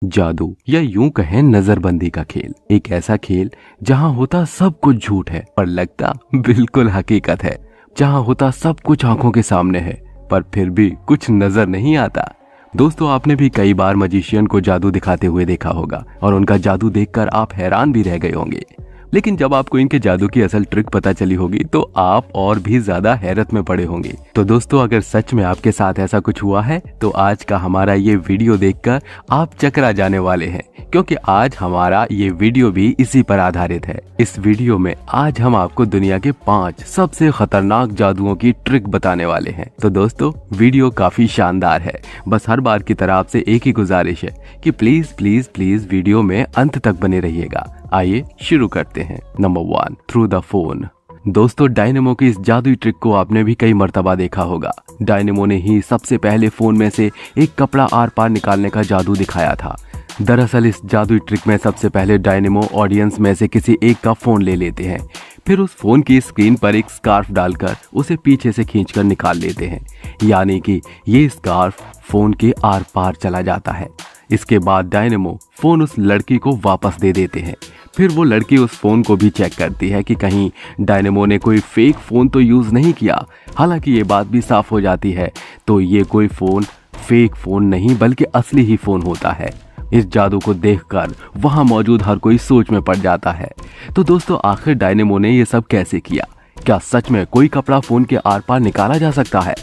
जादू या यूं कहें नजरबंदी का खेल, एक ऐसा खेल जहां होता सब कुछ झूठ है पर लगता बिल्कुल हकीकत है, जहां होता सब कुछ आंखों के सामने है पर फिर भी कुछ नजर नहीं आता। दोस्तों, आपने भी कई बार मजिशियन को जादू दिखाते हुए देखा होगा और उनका जादू देखकर आप हैरान भी रह गए होंगे, लेकिन जब आपको इनके जादू की असल ट्रिक पता चली होगी तो आप और भी ज्यादा हैरत में पड़े होंगे। तो दोस्तों, अगर सच में आपके साथ ऐसा कुछ हुआ है तो आज का हमारा ये वीडियो देखकर आप चकरा जाने वाले हैं, क्योंकि आज हमारा ये वीडियो भी इसी पर आधारित है। इस वीडियो में आज हम आपको दुनिया के 5 सबसे खतरनाक जादुओं की ट्रिक बताने वाले हैं। तो दोस्तों, वीडियो काफी शानदार है। बस हर बार की तरह आपसे एक ही गुजारिश है कि प्लीज प्लीज प्लीज वीडियो में अंत तक बने रहिएगा। आइए शुरू करते हैं। Number 1, through the phone. दोस्तों, डायनेमो की इस जादुई ट्रिक को आपने भी कई मर्तबा देखा होगा। डायनेमो ने ही सबसे पहले फोन में से एक कपड़ा आर पार निकालने का जादू दिखाया था। दरअसल इस जादुई ट्रिक में सबसे पहले डायनेमो ऑडियंस में से किसी एक का फोन ले लेते हैं, फिर उस फोन की स्क्रीन पर एक स्कार्फ डालकर उसे पीछे से खींचकर निकाल लेते हैं, यानी कि ये स्कार्फ फोन के आर पार चला जाता है। इसके बाद डायनेमो फोन उस लड़की को वापस दे देते हैं। फिर वो लड़की उस फोन को भी चेक करती है कि कहीं डायनेमो ने कोई फेक फोन तो यूज नहीं किया। हालांकि ये बात भी साफ हो जाती है तो ये कोई फोन फेक फोन नहीं बल्कि असली ही फोन होता है। इस जादू को देखकर वहां मौजूद हर कोई सोच में पड़ जाता है। तो दोस्तों, आखिर डायनेमो ने ये सब कैसे किया? क्या सच में कोई कपड़ा फोन के आर पार निकाला जा सकता है?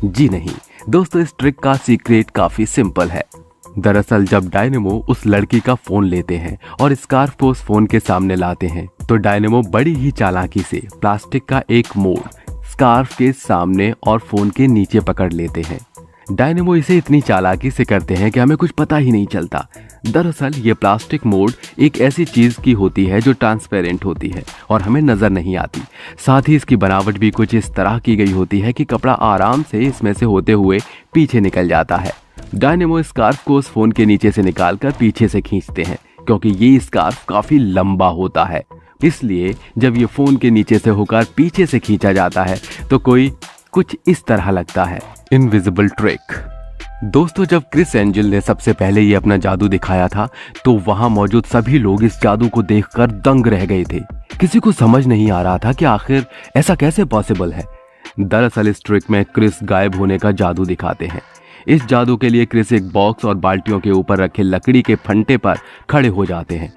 जी नहीं दोस्तों, इस ट्रिक का सीक्रेट काफी सिंपल है। दरअसल जब डायनेमो उस लड़की का फोन लेते हैं और स्कार्फ को उस फोन के सामने लाते हैं तो डायनेमो बड़ी ही चालाकी से प्लास्टिक का एक मोड़ स्कार्फ के सामने और फोन के नीचे पकड़ लेते हैं। डायनेमो इसे इतनी चालाकी से करते हैं कि हमें कुछ पता ही नहीं चलता। दरअसल ये प्लास्टिक मोड़ एक ऐसी चीज की होती है जो ट्रांसपेरेंट होती है और हमें नजर नहीं आती। साथ ही इसकी बनावट भी कुछ इस तरह की गई होती है कि कपड़ा आराम से इसमें से होते हुए पीछे निकल जाता है। डायनेमो स्कार्फ को उस फोन के नीचे से निकालकर पीछे से खींचते हैं, क्योंकि ये स्कार्फ काफी लंबा होता है। इसलिए जब ये फोन के नीचे से होकर पीछे से खींचा जाता है तो कोई कुछ इस तरह लगता है। Invisible trick. दोस्तों, जब क्रिस एंजल ने सबसे पहले ये अपना जादू दिखाया था तो वहां मौजूद सभी लोग इस जादू को देखकर दंग रह गए थे। किसी को समझ नहीं आ रहा था कि आखिर ऐसा कैसे पॉसिबल है। दरअसल इस ट्रिक में क्रिस गायब होने का जादू दिखाते हैं। इस जादू के लिए क्रिस एक बॉक्स और बाल्टियों के ऊपर रखे लकड़ी के फंटे पर खड़े हो जाते हैं।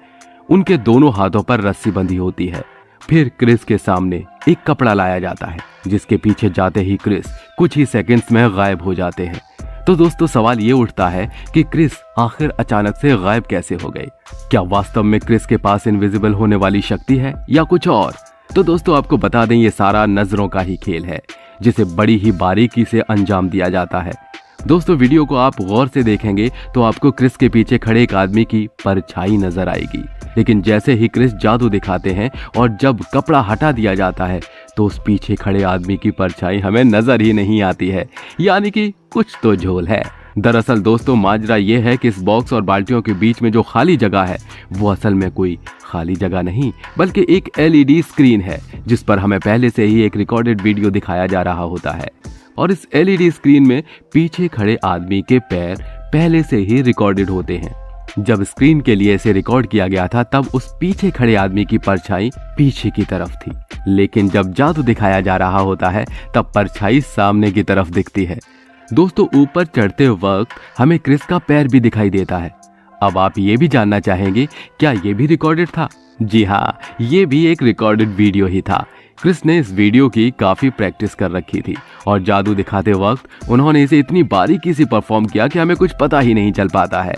उनके दोनों हाथों पर रस्सी बंधी होती है। फिर क्रिस के सामने एक कपड़ा लाया जाता है, जिसके पीछे जाते ही क्रिस कुछ ही सेकंड्स में गायब हो जाते हैं। तो दोस्तों, सवाल ये उठता है कि क्रिस आखिर अचानक से गायब कैसे हो गए? क्या वास्तव में क्रिस के पास इनविजिबल होने वाली शक्ति है या कुछ और? तो दोस्तों, आपको बता दें, ये सारा नजरों का ही खेल है, जिसे बड़ी ही बारीकी से अंजाम दिया जाता है। दोस्तों, वीडियो को आप गौर से देखेंगे तो आपको क्रिस के पीछे खड़े एक आदमी की परछाई नजर आएगी, लेकिन जैसे ही क्रिस जादू दिखाते हैं और जब कपड़ा हटा दिया जाता है तो उस पीछे खड़े आदमी की परछाई हमें नजर ही नहीं आती है, यानी कि कुछ तो झोल है। दरअसल दोस्तों, माजरा ये है कि इस बॉक्स और बाल्टियों के बीच में जो खाली जगह है वो असल में कोई खाली जगह नहीं बल्कि एक LED स्क्रीन है, जिस पर हमें पहले से ही एक रिकॉर्डेड वीडियो दिखाया जा रहा होता है। और इस LED स्क्रीन में पीछे खड़े आदमी के पैर पहले से ही रिकॉर्डेड होते हैं। जब स्क्रीन के लिए इसे रिकॉर्ड किया गया था तब उस पीछे खड़े आदमी की परछाई पीछे की तरफ थी, लेकिन जब जादू दिखाया जा रहा होता है तब परछाई सामने की तरफ दिखती है। दोस्तों, ऊपर चढ़ते वक्त हमें क्रिस का पैर भी दिखाई देता है। अब आप ये भी जानना चाहेंगे, क्या ये भी रिकॉर्डेड था? जी हाँ, ये भी एक रिकॉर्डेड वीडियो ही था। क्रिस ने इस वीडियो की काफी प्रैक्टिस कर रखी थी और जादू दिखाते वक्त उन्होंने इसे इतनी बारीकी से परफॉर्म किया कि हमें कुछ पता ही नहीं चल पाता है।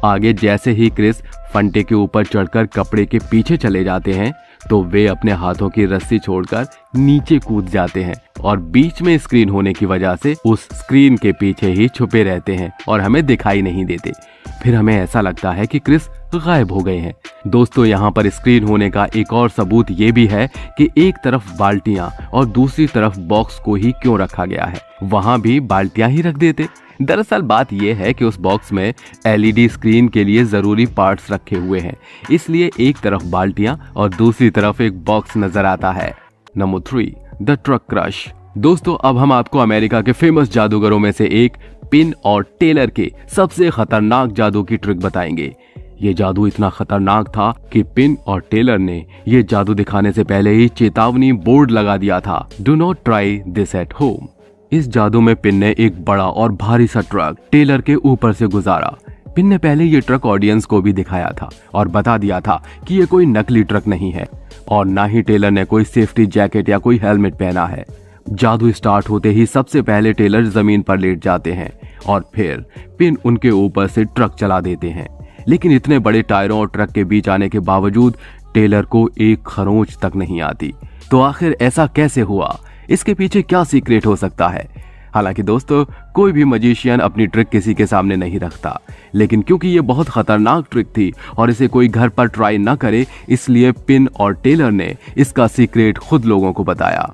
आगे जैसे ही क्रिस फंटे के ऊपर चढ़कर कपड़े के पीछे चले जाते हैं तो वे अपने हाथों की रस्सी छोड़कर नीचे कूद जाते हैं और बीच में स्क्रीन होने की वजह से उस स्क्रीन के पीछे ही छुपे रहते हैं और हमें दिखाई नहीं देते। फिर हमें ऐसा लगता है कि क्रिस गायब हो गए हैं। दोस्तों, यहाँ पर स्क्रीन होने का एक और सबूत ये भी है कि एक तरफ बाल्टियां और दूसरी तरफ बॉक्स को ही क्यों रखा गया है, वहां भी बाल्टियां ही रख देते। दरअसल बात यह है कि उस बॉक्स में LED स्क्रीन के लिए जरूरी पार्ट्स रखे हुए हैं, इसलिए एक तरफ बाल्टियां और दूसरी तरफ एक बॉक्स नजर आता है। Number 3, the truck crush. दोस्तों, अब हम आपको अमेरिका के फेमस जादूगरों में से एक पिन और टेलर के सबसे खतरनाक जादू की ट्रिक बताएंगे। ये जादू इतना खतरनाक था कि पिन और टेलर ने ये जादू दिखाने से पहले ही चेतावनी बोर्ड लगा दिया था, do not try this at home. इस जादू में पिन ने एक बड़ा और भारी सा ट्रक टेलर के ऊपर से गुजारा। पिन ने पहले ये ट्रक ऑडियंस को भी दिखाया था और बता दिया था कि ये कोई नकली ट्रक नहीं है और ना ही टेलर ने कोई सेफ्टी जैकेट या कोई हेलमेट पहना है। जादू स्टार्ट होते ही सबसे पहले टेलर जमीन पर लेट जाते हैं और फिर पिन उनके ऊपर से ट्रक चला देते हैं। लेकिन इतने बड़े टायरों और ट्रक के बीच आने के बावजूद टेलर को एक खरोंच तक नहीं आती। तो आखिर ऐसा कैसे हुआ? इसके पीछे क्या सीक्रेट हो सकता है? हालांकि दोस्तों, कोई भी मजिशियन अपनी ट्रिक किसी के सामने नहीं रखता, लेकिन क्योंकि ये बहुत खतरनाक ट्रिक थी और इसे कोई घर पर ट्राई ना करे, इसलिए पिन और टेलर ने इसका सीक्रेट खुद लोगों को बताया।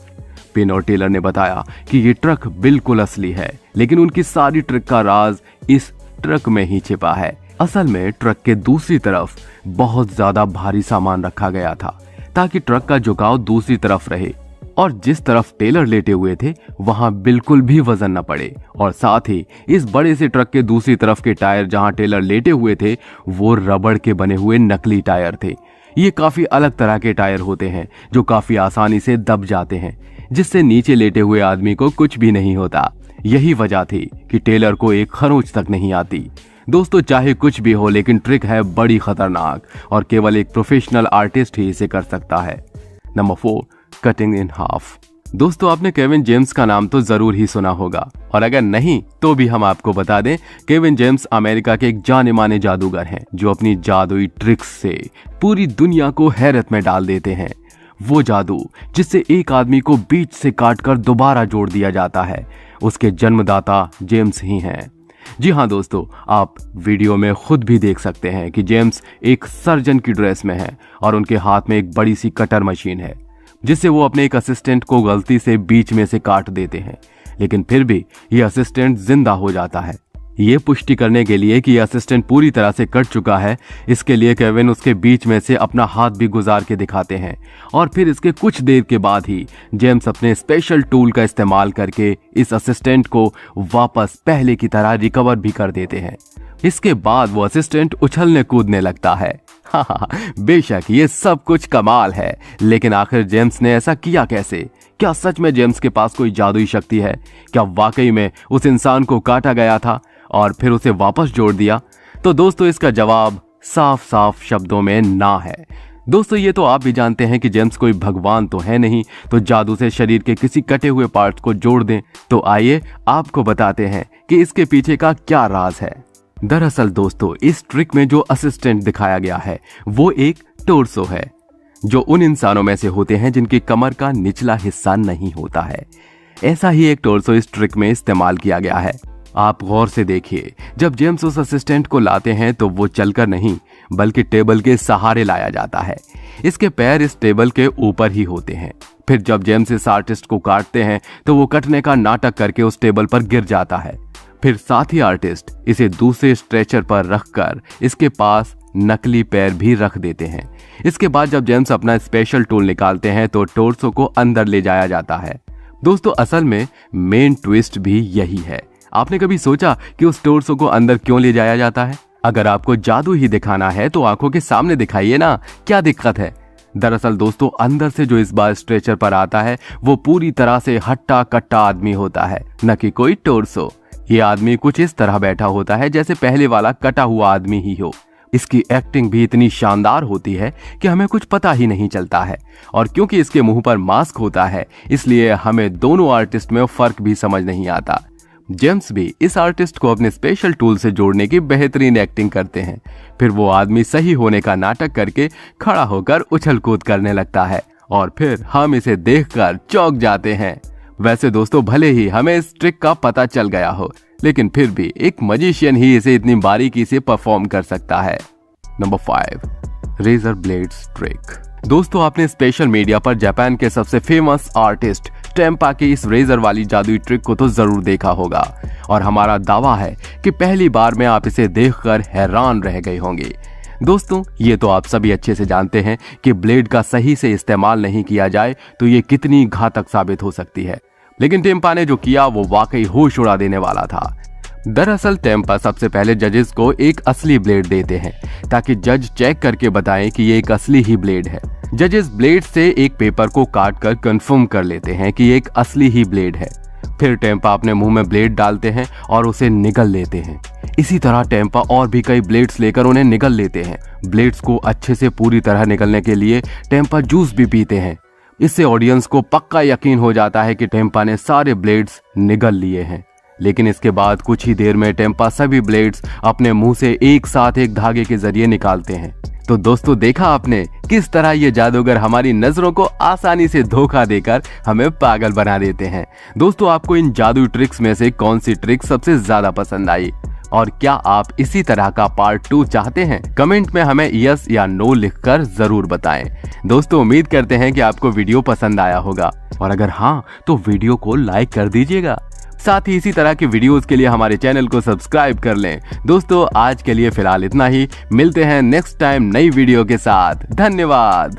पिन और टेलर ने बताया कि ये ट्रक बिल्कुल असली है, लेकिन उनकी सारी ट्रिक का राज इस ट्रक में ही छिपा है। असल में ट्रक के दूसरी तरफ बहुत ज्यादा भारी सामान रखा गया था ताकि ट्रक का झुकाव दूसरी तरफ रहे और जिस तरफ टेलर लेटे हुए थे वहां बिल्कुल भी वजन न पड़े। और साथ ही इस बड़े से ट्रक के दूसरी तरफ के टायर जहां टेलर लेटे हुए थे वो रबड़ के बने हुए नकली टायर थे। ये काफी अलग तरह के टायर होते हैं जो काफी आसानी से दब जाते हैं, जिससे नीचे लेटे हुए आदमी को कुछ भी नहीं होता। यही वजह थी कि टेलर को एक खरोंच तक नहीं आती। दोस्तों, चाहे कुछ भी हो, लेकिन ट्रिक है बड़ी खतरनाक और केवल एक प्रोफेशनल आर्टिस्ट ही इसे कर सकता है। Number 4, cutting in half. दोस्तों, आपने केविन जेम्स का नाम तो जरूर ही सुना होगा और अगर नहीं तो भी हम आपको बता दें, केविन जेम्स अमेरिका के एक जाने माने जादूगर हैं जो अपनी जादुई ट्रिक्स से पूरी दुनिया को हैरत में डाल देते हैं। वो जादू जिससे एक आदमी को बीच से काटकर दोबारा जोड़ दिया जाता है, उसके जन्मदाता जेम्स ही हैं। जी हाँ दोस्तों, आप वीडियो में खुद भी देख सकते हैं कि जेम्स एक सर्जन की ड्रेस में है और उनके हाथ में एक बड़ी सी कटर मशीन है जिससे वो अपने एक असिस्टेंट को गलती से बीच में से काट देते हैं, लेकिन फिर भी ये असिस्टेंट जिंदा हो जाता है। ये पुष्टि करने के लिए कि असिस्टेंट पूरी तरह से कट चुका है, इसके लिए केविन उसके बीच में से अपना हाथ भी गुजार के दिखाते हैं और फिर इसके कुछ देर के बाद ही जेम्स अपने स्पेशल टूल का इस्तेमाल करके इस असिस्टेंट को वापस पहले की तरह रिकवर भी कर देते हैं। इसके बाद वो असिस्टेंट उछलने कूदने लगता है। बेशक ये सब कुछ कमाल है, लेकिन आखिर जेम्स ने ऐसा किया कैसे? क्या सच में जेम्स के पास कोई जादुई शक्ति है? क्या वाकई में उस इंसान को काटा गया था और फिर उसे वापस जोड़ दिया? तो दोस्तों, इसका जवाब साफ साफ शब्दों में ना है। दोस्तों, ये तो आप भी जानते हैं कि जेम्स कोई भगवान तो है नहीं, तो जादू से शरीर के किसी कटे हुए पार्ट को जोड़ दें। तो आइए आपको बताते हैं कि इसके पीछे का क्या राज है। दरअसल दोस्तों, इस ट्रिक में जो असिस्टेंट दिखाया गया है वो एक टोर्सो है, जो उन इंसानों में से होते हैं जिनकी कमर का निचला हिस्सा नहीं होता है। ऐसा ही एक टोर्सो इस ट्रिक में इस्तेमाल किया गया है। आप गौर से देखिए, जब जेम्स उस असिस्टेंट को लाते हैं तो वो चलकर नहीं बल्कि टेबल के सहारे लाया जाता है। इसके पैर इस टेबल के ऊपर ही होते हैं। फिर जब जेम्स इस आर्टिस्ट को काटते हैं तो वो कटने का नाटक करके उस टेबल पर गिर जाता है। फिर साथ ही आर्टिस्ट इसे दूसरे स्ट्रेचर पर रखकर इसके पास नकली पैर भी रख देते हैं। इसके बाद जब जेम्स अपना स्पेशल टूल निकालते हैं तो टोर्सो को अंदर ले जाया जाता है। दोस्तों, असल में मेन ट्विस्ट भी यही है। आपने कभी सोचा कि उस टोर्सो को अंदर क्यों ले जाया जाता है? अगर आपको जादू ही दिखाना है तो आंखों के सामने दिखाइए ना, क्या दिक्कत है? दरअसल दोस्तों, अंदर से जो इस बार स्ट्रेचर पर आता है वो पूरी तरह से हट्टा कट्टा आदमी होता है, न कि कोई टोर्सो। ये आदमी कुछ इस तरह बैठा होता है जैसे पहले वाला कटा हुआ आदमी ही हो। इसकी एक्टिंग भी इतनी शानदार होती है कि हमें कुछ पता ही नहीं चलता है, और क्योंकि इसके मुंह पर मास्क होता है इसलिए हमें दोनों आर्टिस्ट में फर्क भी समझ नहीं आता। जेम्स भी इस आर्टिस्ट को अपने स्पेशल टूल से जोड़ने की बेहतरीन एक्टिंग करते हैं। फिर वो आदमी सही होने का नाटक करके खड़ा होकर उछल कूद करने लगता है और फिर हम इसे देखकर चौंक जाते हैं। वैसे दोस्तों, भले ही हमें इस ट्रिक का पता चल गया हो, लेकिन फिर भी एक मजिशियन ही इसे इतनी बारीकी से परफॉर्म कर सकता है। Number 5, razor blades trick. दोस्तों, आपने स्पेशल मीडिया पर जापान के सबसे फेमस आर्टिस्ट टेम्पा की इस रेजर वाली जादुई ट्रिक को तो जरूर देखा होगा, और हमारा दावा है कि पहली बार में आप इसे देखकर हैरान रह गए होंगे। दोस्तों, ये तो आप सभी अच्छे से जानते हैं कि ब्लेड का सही से इस्तेमाल नहीं किया जाए तो ये कितनी घातक साबित हो सकती है, लेकिन टेम्पा ने जो किया वो वाकई होश उड़ा देने वाला था। दरअसल टेम्पा सबसे पहले जजेस को एक असली ब्लेड देते हैं ताकि जज चेक करके बताएं कि ये एक असली ही ब्लेड है। जजेस ब्लेड से एक पेपर को काट कर कंफर्म कर लेते हैं कि ये एक असली ही ब्लेड है। फिर टेम्पा अपने मुंह में ब्लेड डालते हैं और उसे निगल लेते हैं। इसी तरह टेम्पा और भी कई ब्लेड्स लेकर उन्हें निगल लेते हैं। ब्लेड्स को अच्छे से पूरी तरह निगलने के लिए टेम्पा जूस भी पीते हैं। इससे ऑडियंस को पक्का यकीन हो जाता है कि टेम्पा ने सारे ब्लेड्स निगल लिए हैं। लेकिन इसके बाद कुछ ही देर में टेम्पा सभी ब्लेड्स अपने मुंह से एक साथ एक धागे के जरिए निकालते हैं। तो दोस्तों, देखा आपने किस तरह ये जादूगर हमारी नजरों को आसानी से धोखा देकर हमें पागल बना देते हैं। दोस्तों, आपको इन जादू ट्रिक्स में से कौन सी ट्रिक सबसे ज्यादा पसंद आई और क्या आप इसी तरह का पार्ट 2 चाहते हैं? कमेंट में हमें यस या नो लिखकर जरूर बताएं। दोस्तों, उम्मीद करते हैं कि आपको वीडियो पसंद आया होगा और अगर हाँ तो वीडियो को लाइक कर दीजिएगा। साथ ही इसी तरह के वीडियोस के लिए हमारे चैनल को सब्सक्राइब कर लें। दोस्तों, आज के लिए फिलहाल इतना ही। मिलते हैं नेक्स्ट टाइम नई वीडियो के साथ। धन्यवाद।